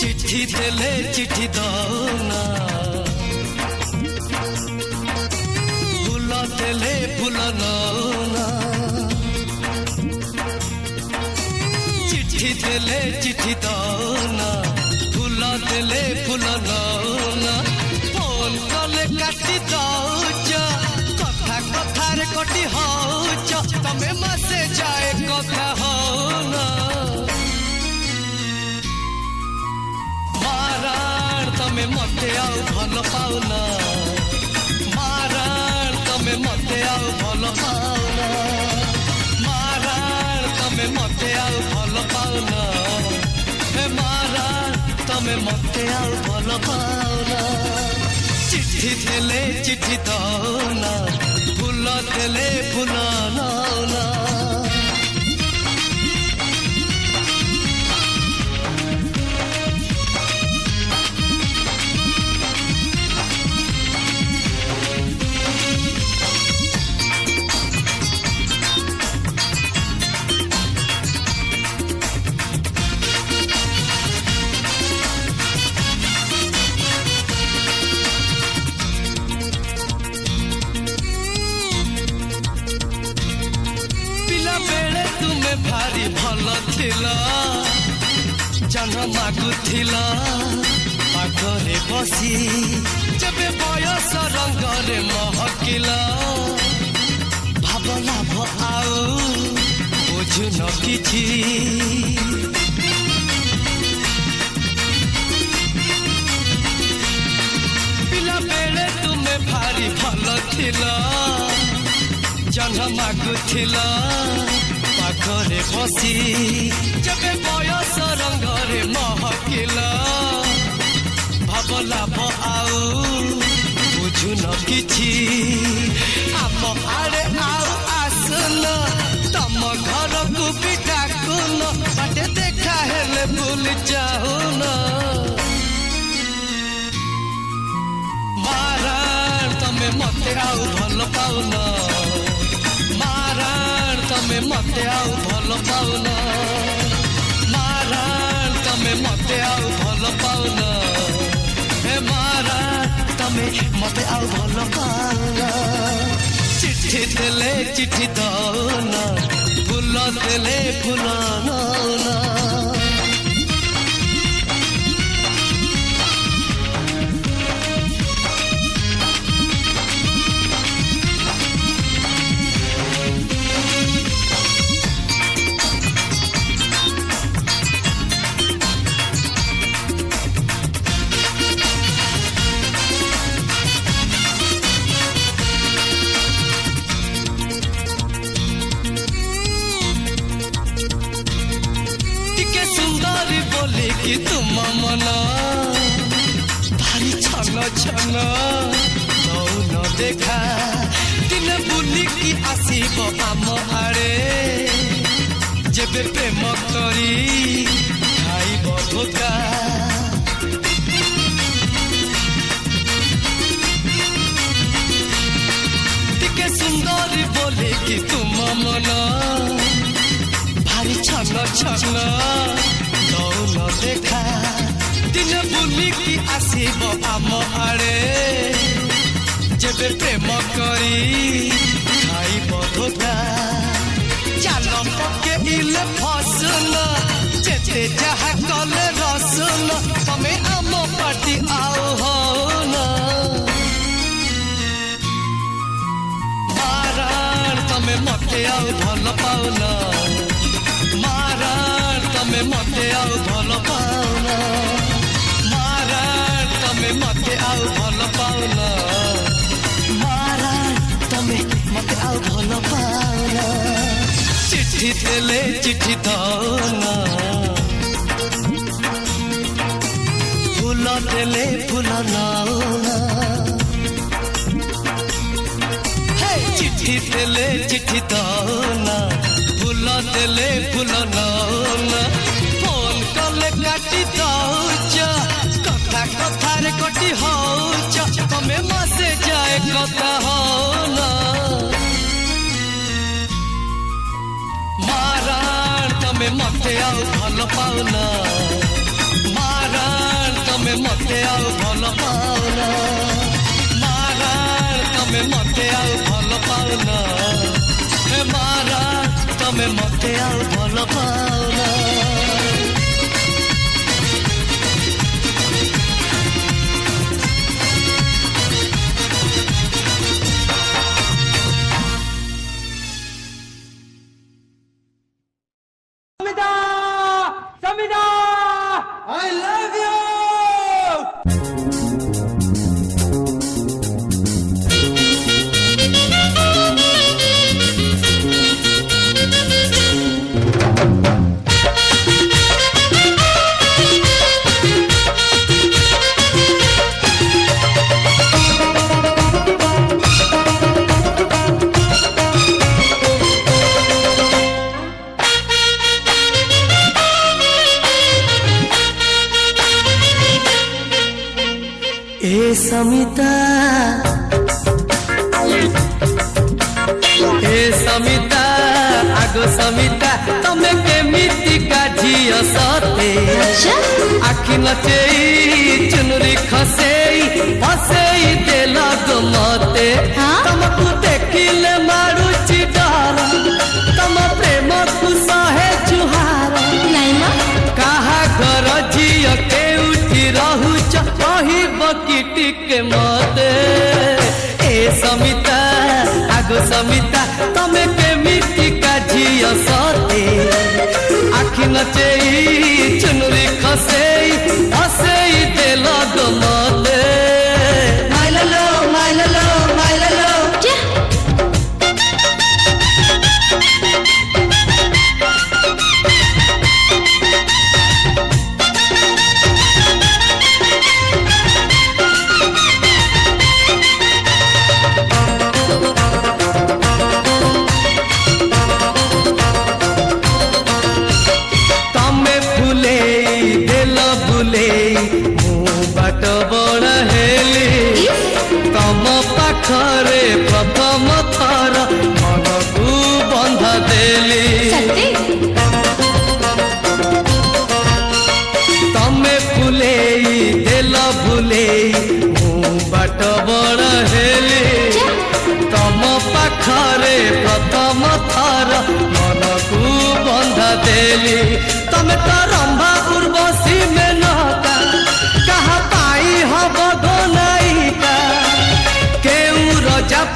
चिट्ठी देले चिट्ठी दौना फूल देले फूल नौना चिट्ठी देले चिट्ठी दौना फूल देले फूल नौना फोन कले काटी दौच कथा कथार कटी हौच तमे मासे जाए कथा होना तमे मते आउ भल पाउना माराण तमे मते आउ भल पाउना माराण तमे मते आउ भल पाउना हे माराण तमे मते आउ भल पाउना चिट्ठी देले चिट्ठी दौना फूल देले फूल नौना भारी भल थिला जन मागुथिला पाखरे बसी जबे बयस रंगरे महकिला भावना भ आउ बुझु न किछि पिला बेले तुमे भारी भल थिला जन मागुथिला पाखरे बसी जबे बयस रंगरे महकिला भावला भ आउ बुझु न किछि आम आड़े आउ आसन तम घर को भी डाकुन बाटे देखा हेले भूल जाउन माराण तमे मते आउ भल पाउना तमे मते आउ भल पाउना माराण तमे मते आउ भल पाउना हे माराण तमे मते आउ भल पाउना चिट्ठी देले चिट्ठी दौना फूल देले फूल नौना कि तुम मना भारी छन छन दौन देखा दिन बुली की आसीब आम आड़े जेबे प्रेम करी खाइब धोखा टिके सुंदर बोले कि तुम मना भारी छन छन दौन देखा दिन बुली की आसीब आम आड़े जेबे प्रेम करी खाइब धोखा चाल पके इले फसन जेते जहा कले रसन तमे आम पाटी आउ होना माराण तमे मते आउ भल पाउना तमे मते आउ भल पाउना माराण तमे मते आउ भल पाउना माराण तमे मते आउ भल पाउना चिट्ठी देले चिट्ठी दौना फूल देले फूल नौना चिट्ठी देले चिट्ठी दौना फूल देले फूल नौना फोन कले काटी दौच कथा कथार कटी हौच तमे मासे जाए कथा होना माराण तमे मते आउ भल पाउना माराण तमे मते आउ भल पाउना महाराज तमे मते आउ भल पाउना हे महाराज तमे मते आउ भल पाउना समिता आगो समिता तमे केमिति काझिय सते आखि नचेई चुनरी खसेई फसेई देल मते तमकु देखिले मारुचि डर तम प्रेम कु सहे जुहार कहा घर झिय के उठी रहुच कहिब कि टिके मते ए समिता आगो समिता तमे केमिति काझिय सते आखि नचेई चुनरी खसेई फसेई देल मते माइललो माइललो माइललो खरे प्रथम थर मन को बंधा देली तमे फुलेई देल भुलेई मु बाट बड़ हेली तम पाखरे प्रथम थर मन को बंधा देली तमे तो रंभा उर्वशी में नता कहा पाई हब नायिका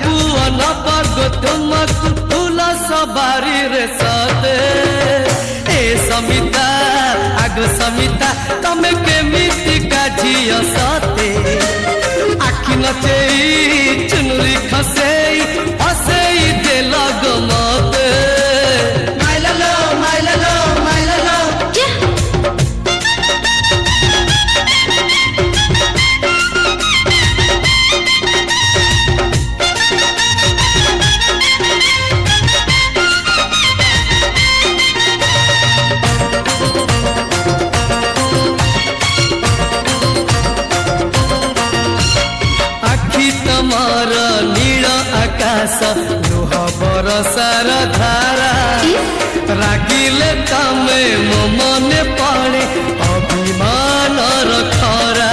पुअन पग तुमको फूल सवारी रे सदे ए समिता आगो समिता तमे केमिति काझिय सते आखि नचेई चुनरी खसेई फसेई देल मते माइललो माइललो माइललो लुह बरसार धारा रागिले तमे मो मने पड़े अभिमान खरा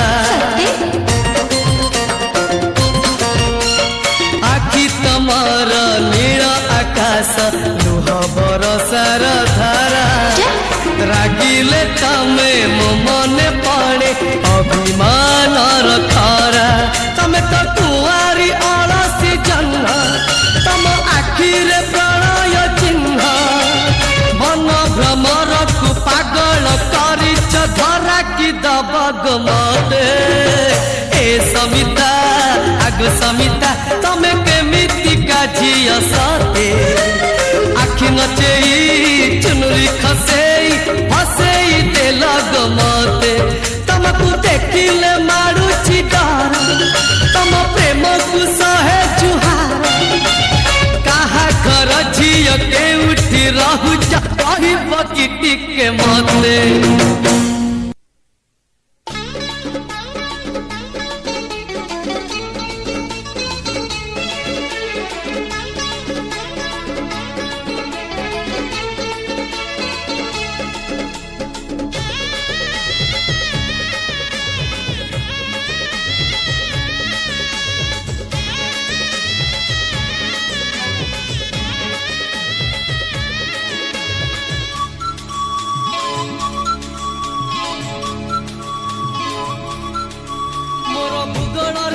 आखि तमार नील आकाश लुह बरसार धारा रागिले तमे मो मने पड़े अभिमान खरा तमे तो कुआरी अलसी जन्म तम आखिरे प्रणय चिन्ह मन भ्रमर को पागल करिच धरा कि दबग मते ए समिता आगो समिता तमे केमिति काझिय सते आखि नचेई चुनरी खसेई फसेई देल मते तमकु देखिले मारुचि डर तम प्रेम को सहे जुहार कहा घर झिय के उठी रहुच कहिब कि टिके मते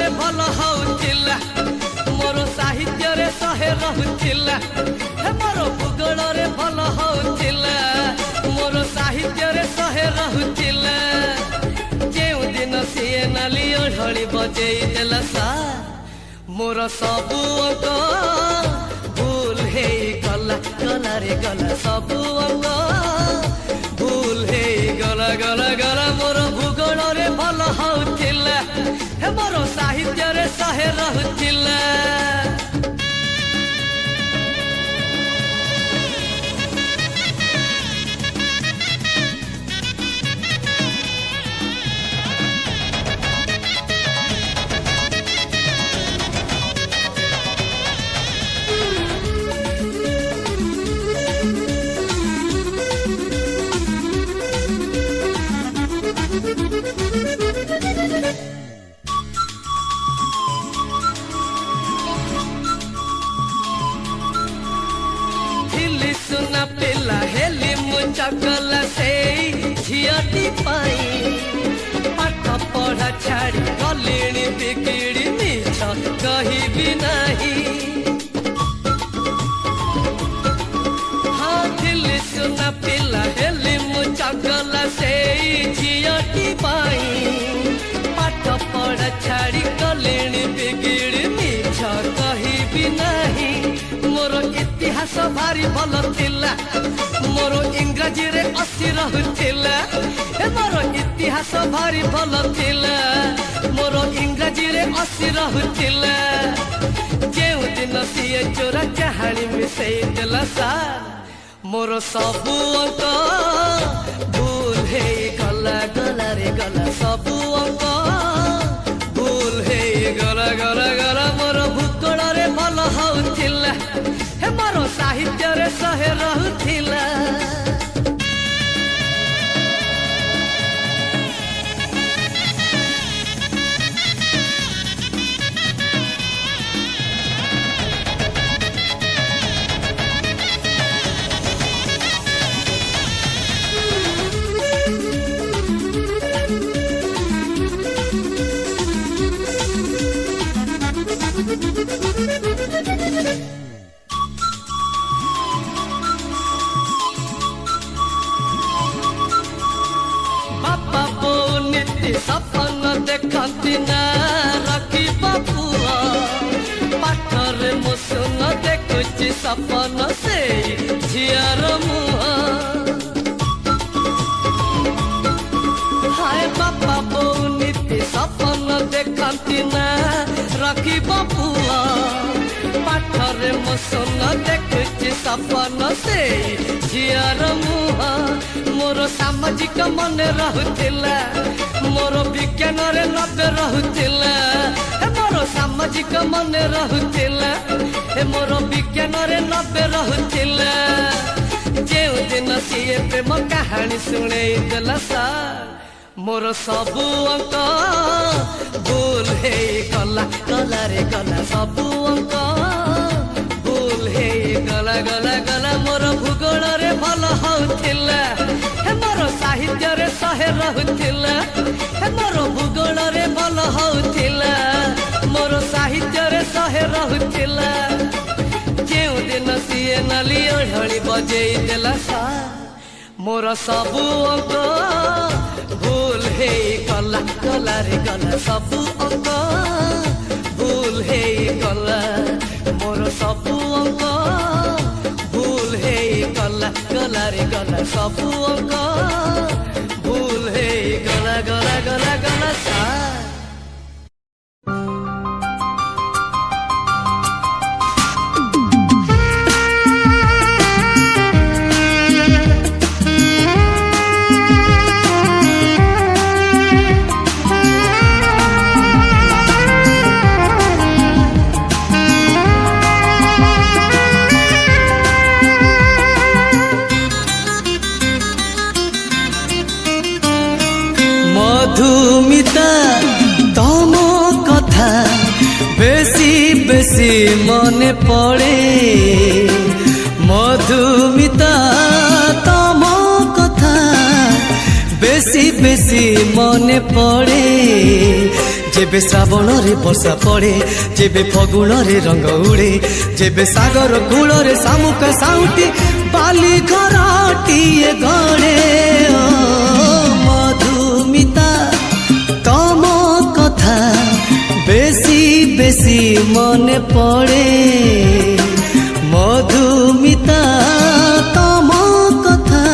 ଭୂଗୋଳରେ ଭଲ ହଉଥିଲା ମୋର ସାହିତ୍ୟରେ ଶହେ ରହୁଥିଲା ମୋର ଭୂଗୋଳରେ ଭଲ ହଉଥିଲା ମୋର ସାହିତ୍ୟରେ ଶହେ ରହୁଥିଲା ଯେଉଁଦିନ ସିଏ ନାଲି ଓଢ଼ଳି ବଜେଇ ଦେଲା ସାର୍ ମୋର ସବୁ ଅଙ୍କ ଭୁଲ ହେଇଗଲା ଗଲାରେ ଗଲା ସବୁ ଅଙ୍କ ଭୁଲ ହେଇଗଲା ଗଲା ଗଲା ମୋର ଭୂଗୋଳରେ ଭଲ ହଉଥିଲା ମୋର ସାହିତ୍ୟରେ ଶହେ ରହୁଥିଲା सुना पिला हेली मुचकला से झियटी पाई पाठ पढ़ा छाड़ी गलिणी बिगिड़ी मिछ कहिबी नहीं हाँ दिल्ली सुना पिला हेली मुचकला से झियटी पाई पाठ पढ़ा छाड़ी गलिणी बिगिड़ी मिछ कहिबी नहीं मोर इतिहास भारी भल थिला मोर इंग्राजी रे 80 रहुथिला मोर इतिहास भारी भल थिला मोर इंग्राजी रे 80 रहुथिला जेउ दिन सिए चोरा कहानी मिसई देला सार मोर सबु अंक भूल हे गला गला रे गला सबु अंक भूल हे गला गला गला मोर भूगोल रे भल हउथिला मोर साहित्ୟରେ ଶହେ ରହୁଥିଲା सपन देखती ना रखी बपुआ पाठरे मुसुन देखुची सपन से झियार मुहा हाय बापा बो नीति सपन देखती ना रखी बपुआ पाठरे मुसुन देखुची सपन से झियार मुहा मोर सामाजिक मन रहुथिला मोर विज्ञान रे 90 रहुथिला मोर सामाजिक मन रहुथिला मोर विज्ञान रे 90 रहुथिला जेउ दिन सिए प्रेम कहानी सुनै देला सार मोर सबु अंक भूल हे गला गला रे गला सबु अंक भूल हे गला गला गला मोर भूगोल रे भल हउथिला मोर साहित्य रे शहे रहुथिला मोर भूगोल रे भल हउथिला मोर साहित्य रे शहे रहुथिला जेउ दिन सिए नाली ओढ़ी बजेई देला सार मोर सबु अंक भूल हे गला गला रे गला सबु अंक भूल हे गला मोर सबु अंक भूल हे गला गला रे गला सबु अंक भूल हे गला गला गला गला सार मधुमिता तम कथा बेसी बेसी मने पड़े मधुमिता तम कथा बेसी बेसी मने पड़े जेबे श्रावण रे वर्षा पड़े जेबे फगुण रे रंग उड़े जेबे सागर कूल रे शामुक साउटी बाली घरटीए गड़े मधुमिता तम कथा बेसी बेसी मन पड़े मधुमिता तम कथा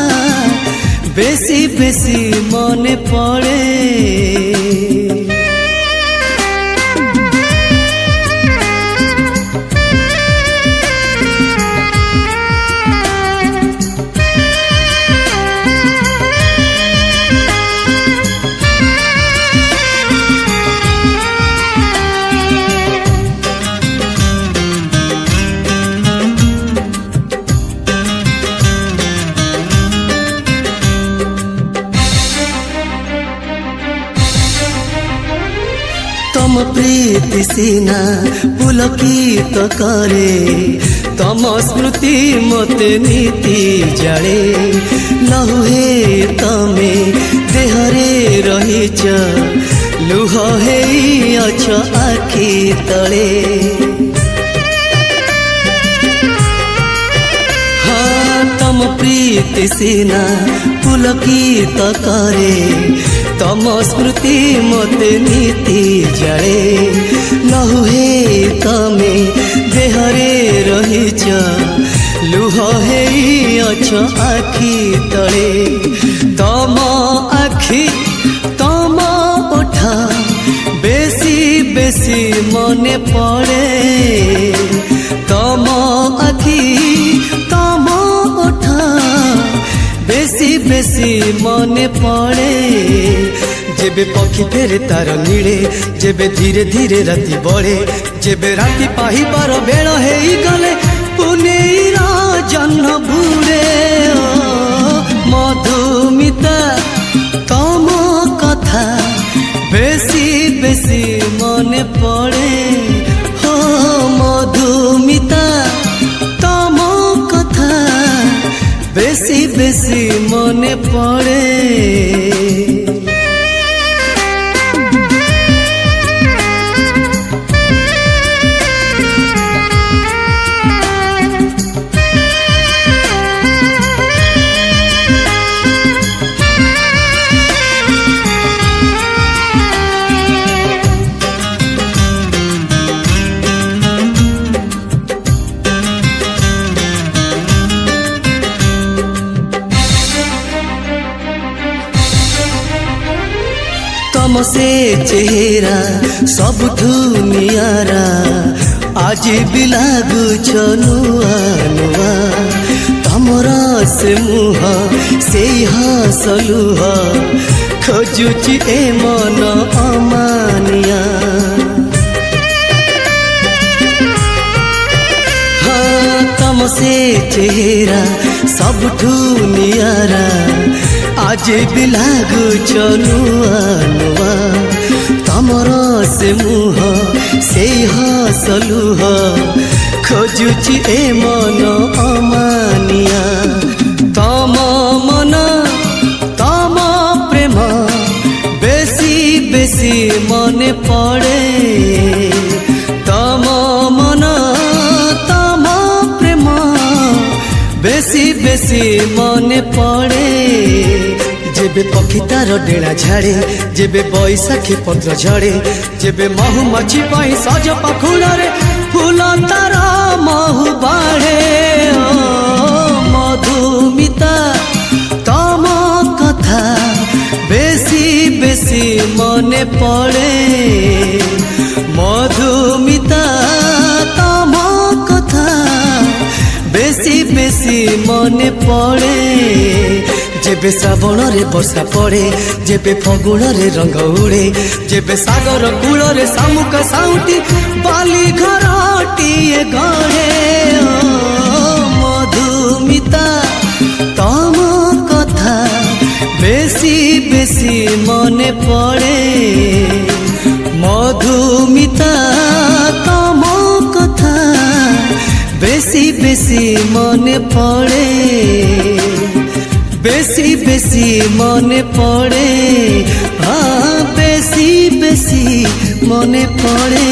बेसी बेसी मन पड़े तम प्रीति सीना पुलकित करे तम स्मृति मते नीति जाले लहुहे तमे देहरे रहीच लुह हे अछ आखि तले हाँ तम प्रीति सीना पुलकित करे तम स्मृति मते नीति जाले लहुहे तमे देहरे रहीच लुह हे अछ आखि तले तम आखि तम ओठा बेसी बेसी मने पड़े तम आखि तम ओठा बेसी बेसी मने पड़े जेबे पक्षी फेरे तार नीड़े जेबे धीरे धीरे राति बढ़े जेबे राति पाहिबार बेल हे गले पुनेर जन्म बुड़े मधुमिता तम कथा बेसी बेसी मने पड़े हो मधुमिता तम कथा बेसी बेसी मने पड़े तम से चेहरा सबठू नियारा आज भी लागुछ नुआ नुआ तमर से मुह से हसलुह खोजुची ए मन अमानिया हाँ तम से चेहरा सबठू नियारा आज भी लागुछ नुआ नुआ तमर से मुह से हसलुह खोजुची ए मन अमानिया तम मन तम प्रेम बेसी बेसी मने पड़े तम मन तम प्रेम बेसी बेसी मने पड़े जेबे पक्षी तार डेड़ा झाड़े जेबे बैसाखी पत्र झड़े जेबे महुमाछी पाई सज पाखुड़े फूल तार महु बाढ़े मधुमिता तम कथा बेसी बेसी मने पड़े मधुमिता तम कथा बेसी बेसी मने पड़े जेबे श्रावण रे वर्षा पड़े जेबे फगुण रे रंग उड़े जेबे सागर कूल रे शामुक साउटी बाली घरटीए गड़े मधुमिता तम कथा बेसी बेसी मने पड़े मधुमिता तम कथा बेसी बेसी मने पड़े बेसी बेसी मने पड़े हाँ बेसी बेसी মনে পড়ে